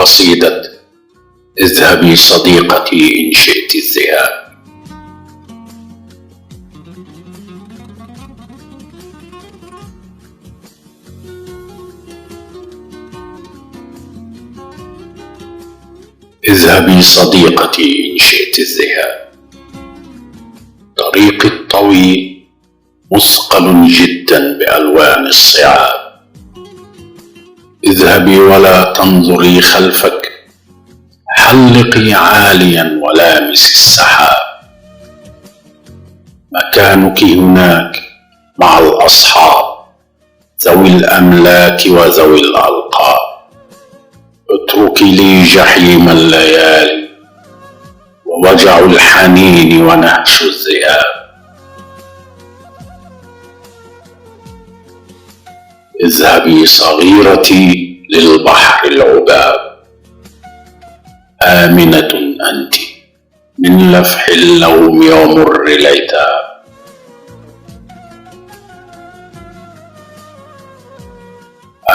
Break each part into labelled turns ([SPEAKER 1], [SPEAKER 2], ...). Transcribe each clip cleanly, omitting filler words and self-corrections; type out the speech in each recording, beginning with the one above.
[SPEAKER 1] قصيدة اذهبي صديقتي إن شئت الذهاب. اذهبي صديقتي إن شئت الذهاب، طريقي الطويل مثقل جدا بألوان الصعاب. اذهبي ولا تنظري خلفك، حلقي عاليا ولامس السحاب. مكانك هناك مع الأصحاب ذوي الأملاك وذوي الألقاب. اتركي لي جحيم الليالي ووجع الحنين ونهش الذئاب. اذهبي صغيرتي للبحر العباب، آمنة أنت من لفح اللوم ومر العتاب.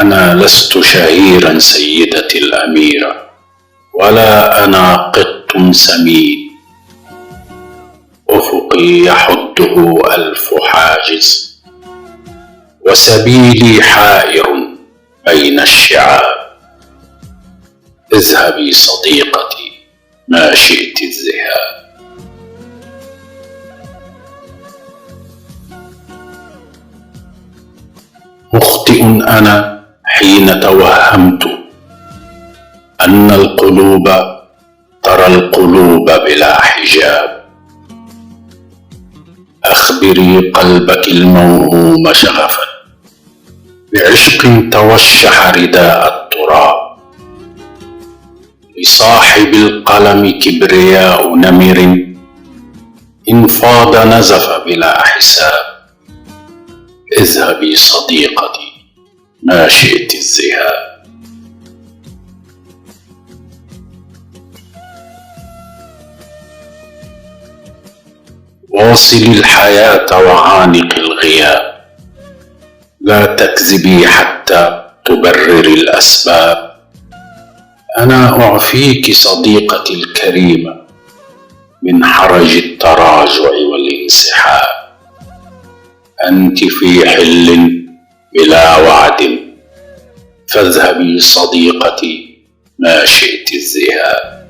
[SPEAKER 1] أنا لست شهيرا سيدتي الأميرة، ولا أنا قط سمين. أفقي يحده ألف حاجز، وسبيلي حائر بين الشعاب. اذهبي صديقتي ما شئت الذهاب. مخطئ أنا حين توهمت أن القلوب ترى القلوب بلا حجاب. أخبري قلبك الموهوم شغفا بعشق توشح رداء التراب. لصاحب القلم كبرياء نمر انفاض نزف بلا حساب. اذهبي صديقتي ما شئت الذهاب. واصلي الحياة وعانقي الغياب، لا تكذبي حتى تبرري الأسباب. أنا أعفيك صديقتي الكريمة من حرج التراجع والانسحاب. أنت في حل بلا وعد، فاذهبي صديقتي ما شئت الذهاب.